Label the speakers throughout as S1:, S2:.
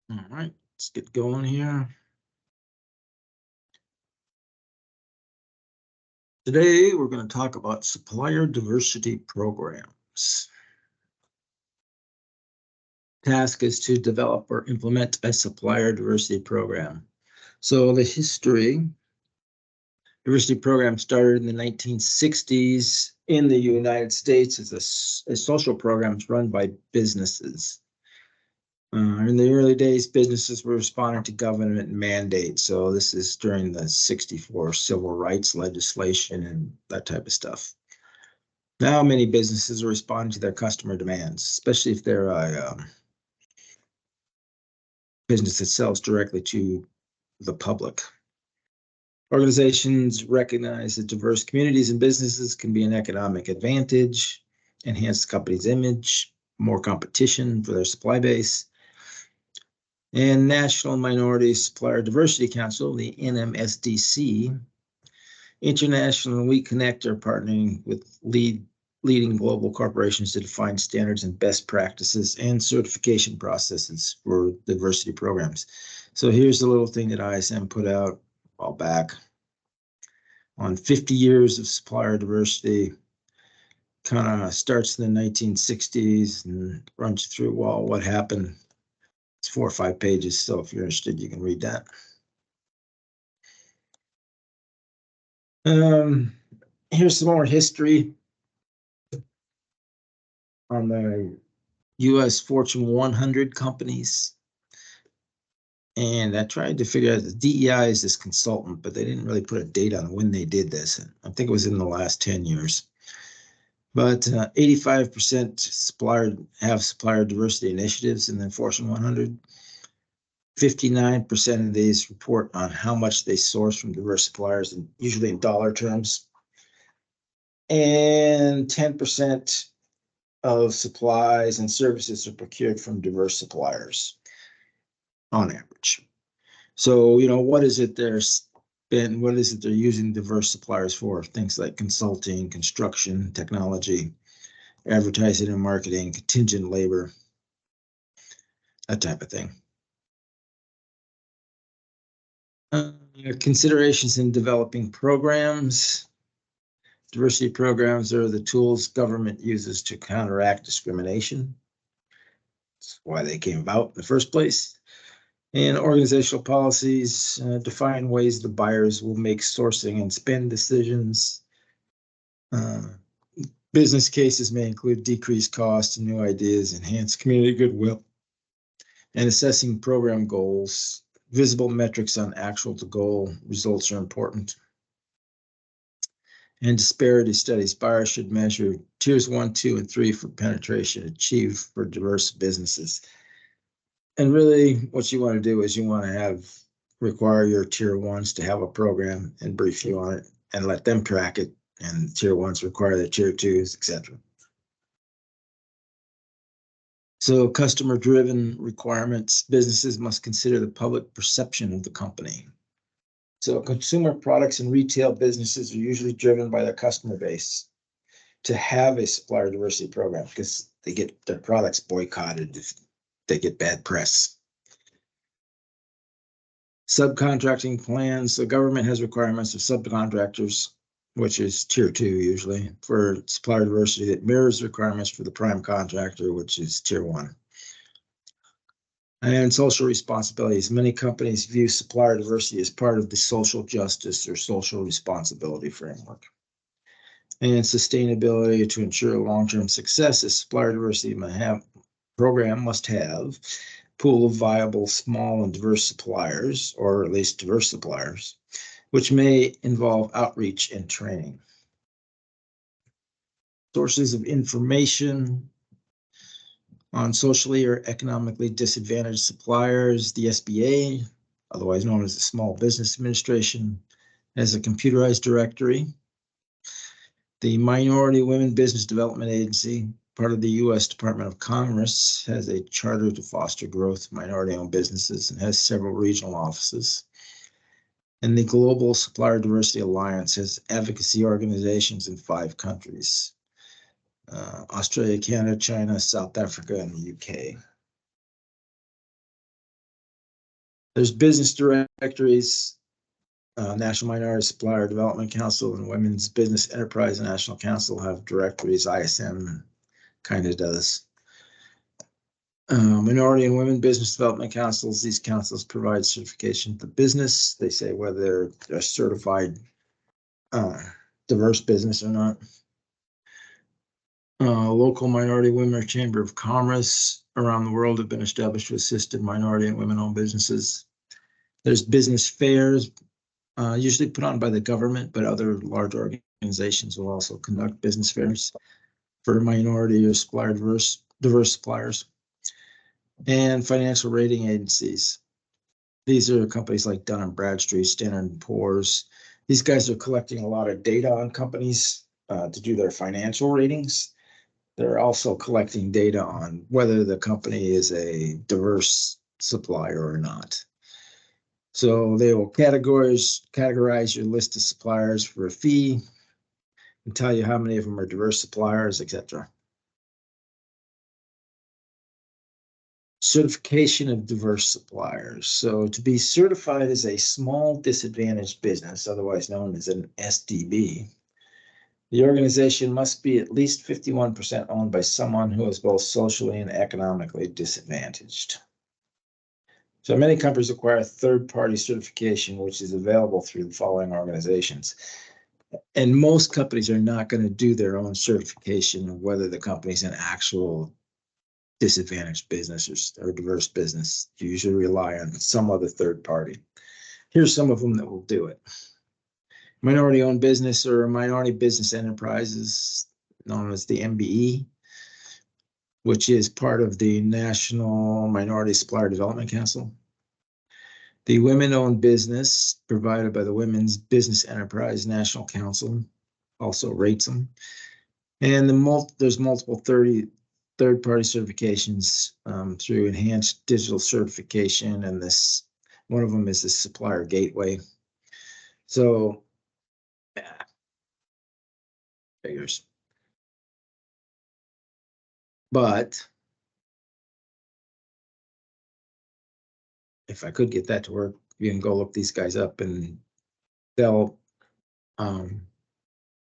S1: All right, let's get going here. Today, we're going to talk about supplier diversity programs. Task is to develop or implement a supplier diversity program. So the history, diversity program started in the 1960s in the United States as a social program run by businesses. In the early days, businesses were responding to government mandates. So this is during the 64 civil rights legislation and that type of stuff. Now many businesses are responding to their customer demands, especially if they're a business that sells directly to the public. Organizations recognize that diverse communities and businesses can be an economic advantage, enhance the company's image, more competition for their supply base. And National Minority Supplier Diversity Council, the NMSDC, internationally, we connect our partnering with leading global corporations to define standards and best practices and certification processes for diversity programs. So here's the little thing that ISM put out a while back on 50 years of supplier diversity. Kind of starts in the 1960s and runs through, well, what happened. It's 4 or 5 pages, so if you're interested, you can read that. Here's some more history on the U.S. Fortune 100 companies. And I tried to figure out the DEI is this consultant, but they didn't really put a date on when they did this. I think it was in the last 10 years. But 85% have supplier diversity initiatives in the Fortune 100. 59% of these report on how much they source from diverse suppliers, and usually in dollar terms. And 10% of supplies and services are procured from diverse suppliers on average. So, what is it they're using diverse suppliers for? Things like consulting, construction, technology, advertising and marketing, contingent labor, that type of thing. Considerations in developing programs. Diversity programs are the tools government uses to counteract discrimination. That's why they came about in the first place. And organizational policies define ways the buyers will make sourcing and spend decisions. Business cases may include decreased costs and new ideas, enhanced community goodwill, and assessing program goals. Visible metrics on actual to goal results are important. And disparity studies. Buyers should measure tiers 1, 2, and 3 for penetration achieved for diverse businesses. And really, what you want to do is you want to require your tier 1s to have a program and brief you on it and let them track it. And tier 1s require the tier 2s, etc. So customer-driven requirements. Businesses must consider the public perception of the company. So consumer products and retail businesses are usually driven by their customer base to have a supplier diversity program because they get their products boycotted if they get bad press. Subcontracting plans. The government has requirements of subcontractors, which is tier 2 usually, for supplier diversity that mirrors requirements for the prime contractor, which is tier 1. And social responsibilities. Many companies view supplier diversity as part of the social justice or social responsibility framework. And sustainability. To ensure long-term success, a supplier diversity program must have a pool of viable small and diverse suppliers, or at least diverse suppliers, which may involve outreach and training. Sources of information on socially or economically disadvantaged suppliers. The SBA, otherwise known as the Small Business Administration, has a computerized directory. The Minority Women Business Development Agency, part of the U.S. Department of Commerce, has a charter to foster growth of minority-owned businesses and has several regional offices. And the Global Supplier Diversity Alliance has advocacy organizations in 5 countries. Australia, Canada, China, South Africa, and the UK. There's business directories, National Minority Supplier Development Council and Women's Business Enterprise National Council have directories. ISM kind of does. Minority and Women Business Development Councils, these councils provide certification to business. They say whether they're certified diverse business or not. Local minority women or Chamber of Commerce around the world have been established to assist minority and women-owned businesses. There's business fairs, usually put on by the government, but other large organizations will also conduct business fairs for minority or supplier diverse suppliers. And financial rating agencies. These are companies like Dun & Bradstreet, Standard & Poor's. These guys are collecting a lot of data on companies to do their financial ratings. They're also collecting data on whether the company is a diverse supplier or not. So they will categorize your list of suppliers for a fee and tell you how many of them are diverse suppliers, etc. Certification of diverse suppliers. So to be certified as a small disadvantaged business, otherwise known as an SDB, the organization must be at least 51% owned by someone who is both socially and economically disadvantaged. So many companies require third-party certification, which is available through the following organizations. And most companies are not going to do their own certification of whether the company is an actual disadvantaged business or diverse business. You usually rely on some other third party. Here's some of them that will do it. Minority-owned business or minority business enterprises, known as the MBE, which is part of the National Minority Supplier Development Council. The women-owned business provided by the Women's Business Enterprise National Council also rates them. And there's multiple third-party certifications through enhanced digital certification, and this one of them is the Supplier Gateway. So, figures. But if I could get that to work, you can go look these guys up, and they'll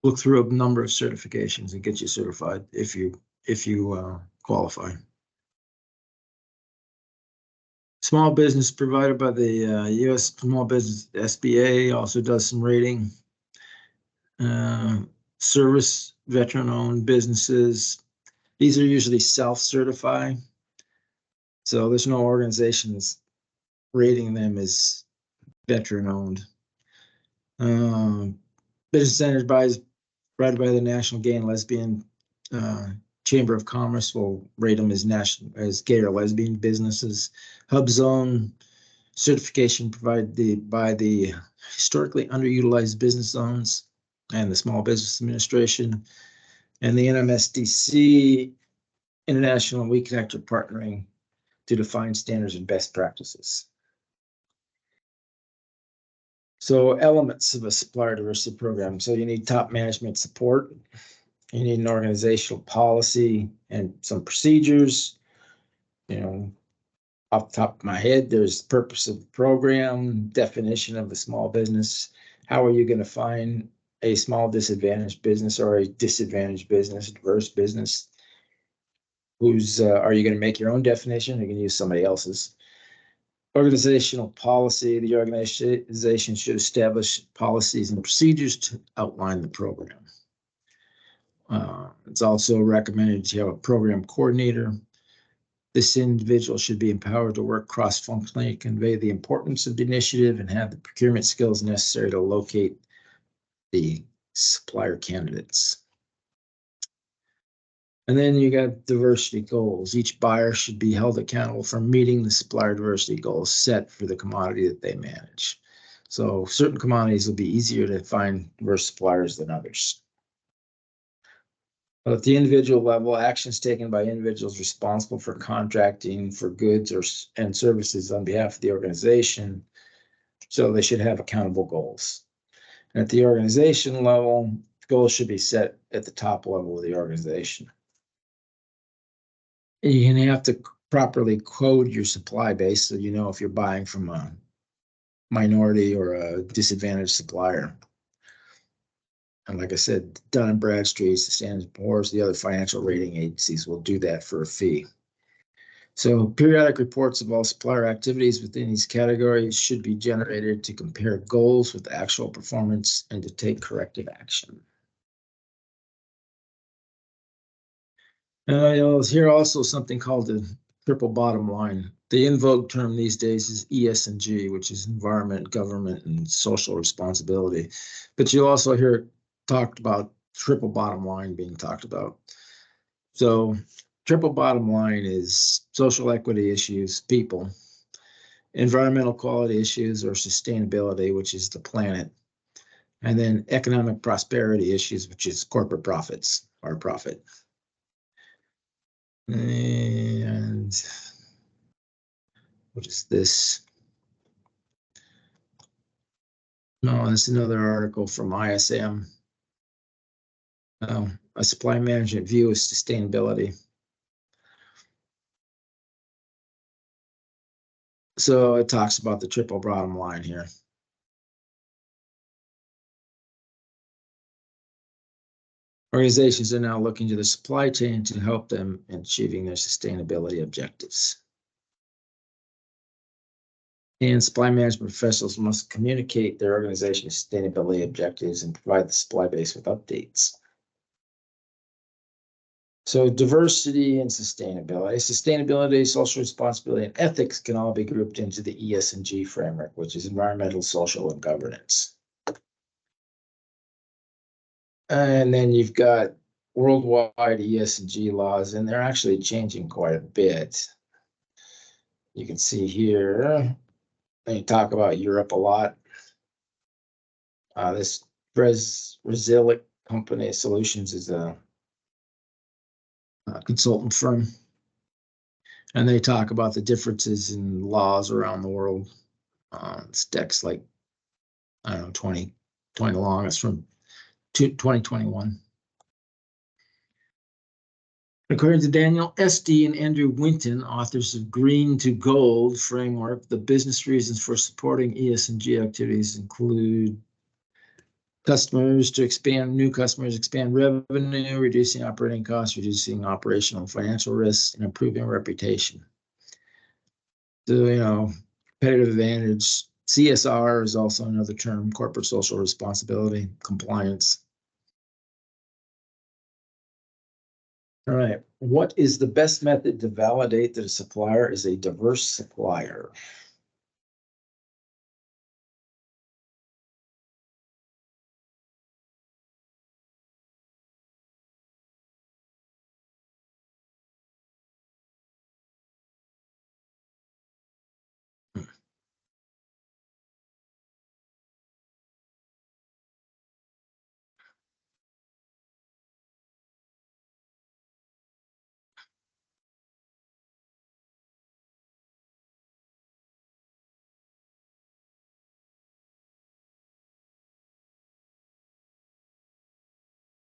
S1: look through a number of certifications and get you certified if you qualify. Small business provided by the U.S. Small Business SBA also does some rating. Service veteran-owned businesses. These are usually self-certified. So there's no organizations rating them as veteran-owned. Business enterprise provided by the National Gay and Lesbian Chamber of Commerce will rate them as gay or lesbian businesses. Hub Zone certification provided by the historically underutilized business zones and the Small Business Administration, and the NMSDC International We Connect are partnering to define standards and best practices. So elements of a supplier diversity program. So you need top management support. You need an organizational policy and some procedures. You know, off the top of my head, there's the purpose of the program, definition of a small business. How are you going to find a small disadvantaged business or a disadvantaged business, diverse business? Are you going to make your own definition? Or you can use somebody else's. Organizational policy. The organization should establish policies and procedures to outline the program. It's also recommended to have a program coordinator. This individual should be empowered to work cross-functionally, convey the importance of the initiative, and have the procurement skills necessary to locate the supplier candidates. And then you got diversity goals. Each buyer should be held accountable for meeting the supplier diversity goals set for the commodity that they manage. So certain commodities will be easier to find diverse suppliers than others. But at the individual level, actions taken by individuals responsible for contracting for goods and services on behalf of the organization. So they should have accountable goals. And at the organization level, goals should be set at the top level of the organization. You have to properly code your supply base so you know if you're buying from a minority or a disadvantaged supplier. And like I said, Dun & Bradstreet's, the Standard & Poor's, the other financial rating agencies will do that for a fee. So periodic reports of all supplier activities within these categories should be generated to compare goals with actual performance and to take corrective action. You'll hear also something called the triple bottom line. The in vogue term these days is ESG, which is environment, government, and social responsibility. But you'll also hear talked about triple bottom line being talked about. So triple bottom line is social equity issues, people, environmental quality issues or sustainability, which is the planet, and then economic prosperity issues, which is corporate profits or profit. And what is this? No, that's another article from ISM. A supply management view of sustainability. So it talks about the triple bottom line here. Organizations are now looking to the supply chain to help them in achieving their sustainability objectives. And supply management professionals must communicate their organization's sustainability objectives and provide the supply base with updates. So diversity and sustainability. Sustainability, social responsibility, and ethics can all be grouped into the ESG framework, which is environmental, social, and governance. And then you've got worldwide ESG laws, and they're actually changing quite a bit. You can see here, they talk about Europe a lot. This Brazilic Company Solutions is a consultant firm, and they talk about the differences in laws around the world. This deck's like, I don't know, 20 long. It's from 2021. According to Daniel Esty and Andrew Winton, authors of Green to Gold framework, the business reasons for supporting ESG activities include customers to expand, new customers, expand revenue, reducing operating costs, reducing operational and financial risks, and improving reputation. So, competitive advantage. CSR is also another term, corporate social responsibility, compliance. All right, what is the best method to validate that a supplier is a diverse supplier?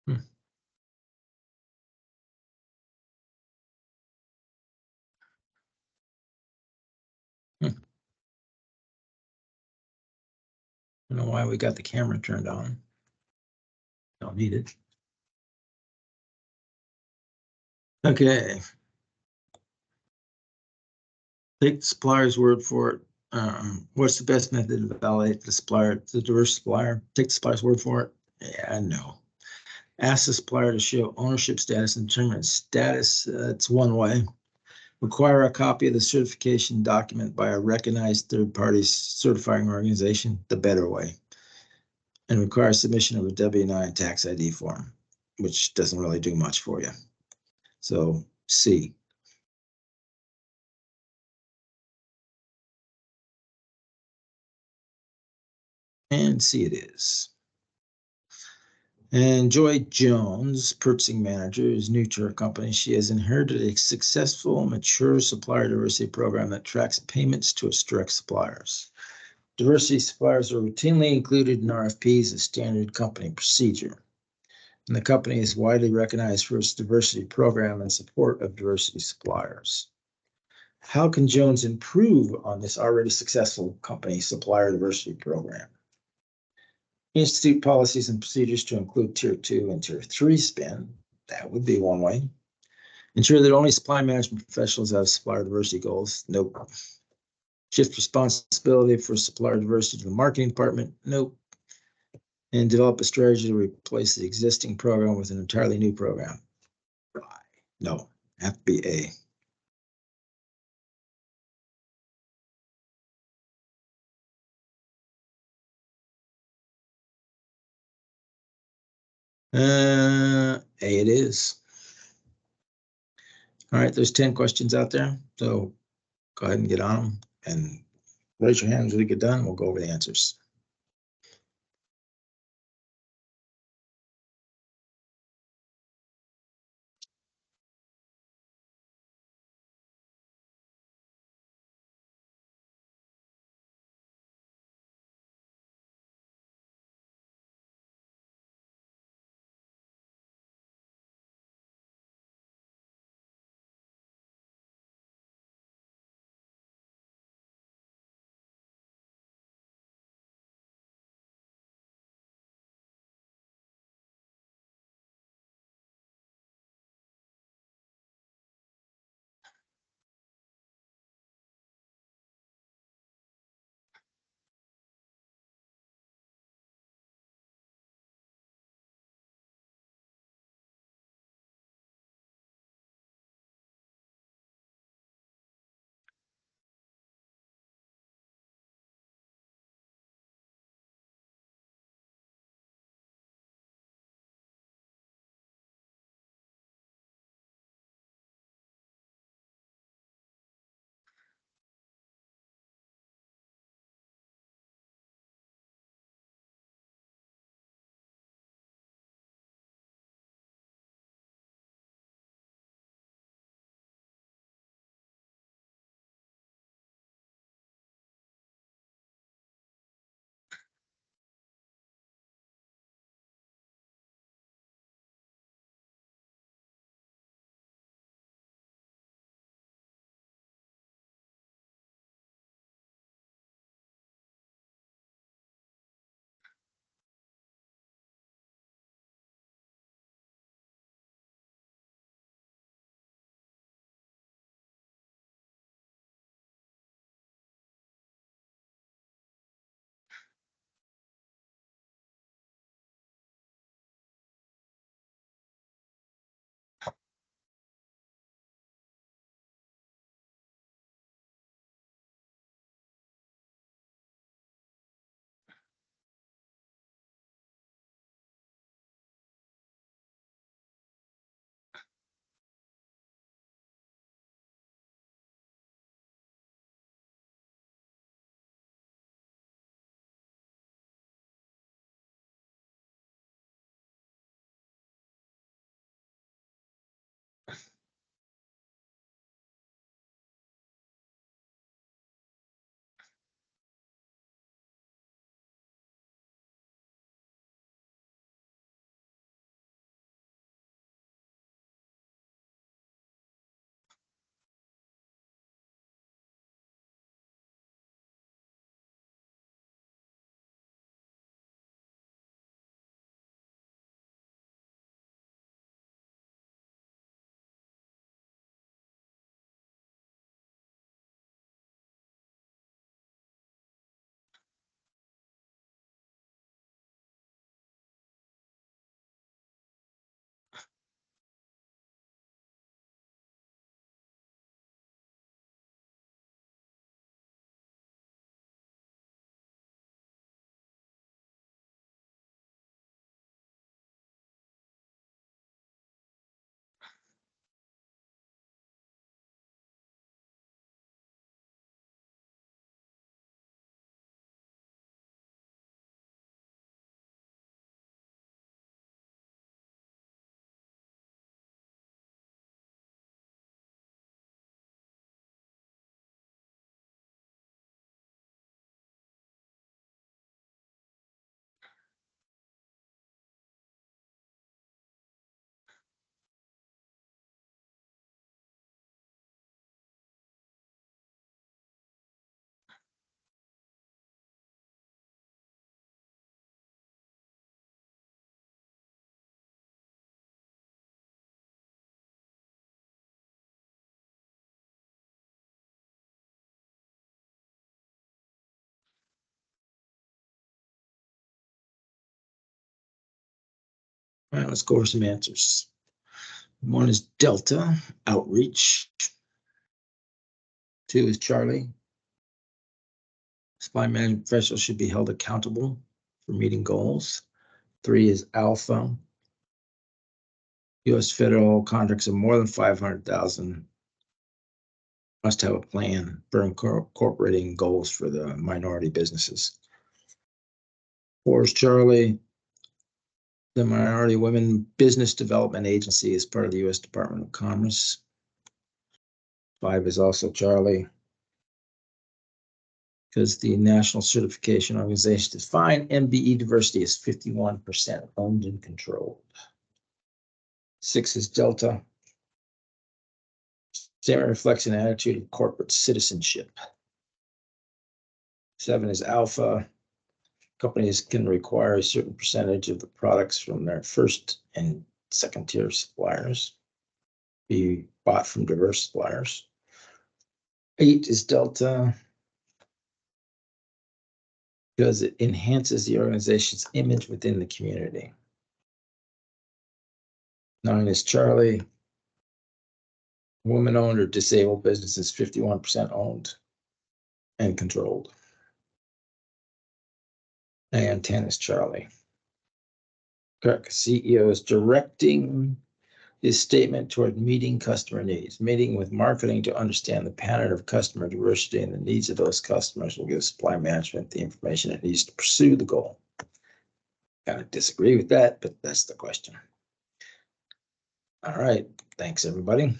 S1: Hmm. Hmm. I don't know why we got the camera turned on. Don't need it. Okay. Take the supplier's word for it. What's the best method to validate the supplier, the diverse supplier? Take the supplier's word for it. Yeah, no. Ask the supplier to show ownership status and determine status. That's one way. Require a copy of the certification document by a recognized third-party certifying organization, the better way. And require submission of a W-9 tax ID form, which doesn't really do much for you. So C. And C it is. And Joy Jones, purchasing manager, is new to her company. She has inherited a successful, mature supplier diversity program that tracks payments to its direct suppliers. Diversity suppliers are routinely included in RFPs as standard company procedure. And the company is widely recognized for its diversity program and support of diversity suppliers. How can Jones improve on this already successful company supplier diversity program? Institute policies and procedures to include tier 2 and tier 3 spend. That would be one way. Ensure that only supply management professionals have supplier diversity goals. Nope. Shift responsibility for supplier diversity to the marketing department. Nope. And develop a strategy to replace the existing program with an entirely new program. No, FBA. A it is. All right, there's 10 questions out there. So go ahead and get on them and raise your hands when we get done. We'll go over the answers. All right, let's go over some answers. One is Delta, outreach. 2 is Charlie. Supply management professionals should be held accountable for meeting goals. 3 is Alpha. U.S. federal contracts of more than 500,000 must have a plan for incorporating goals for the minority businesses. 4 is Charlie. The Minority Women Business Development Agency is part of the U.S. Department of Commerce. 5 is also Charlie, because the National Certification Organization defines MBE diversity as 51% owned and controlled. 6 is Delta. Statement reflects an attitude of corporate citizenship. 7 is Alpha. Companies can require a certain percentage of the products from their first and second tier suppliers be bought from diverse suppliers. 8 is Delta, because it enhances the organization's image within the community. 9 is Charlie. Women-owned or disabled businesses, 51% owned and controlled. And 10 is Charlie. Correct. CEO is directing his statement toward meeting customer needs. Meeting with marketing to understand the pattern of customer diversity and the needs of those customers will give supply management the information it needs to pursue the goal. Kind of disagree with that, but that's the question. All right. Thanks, everybody.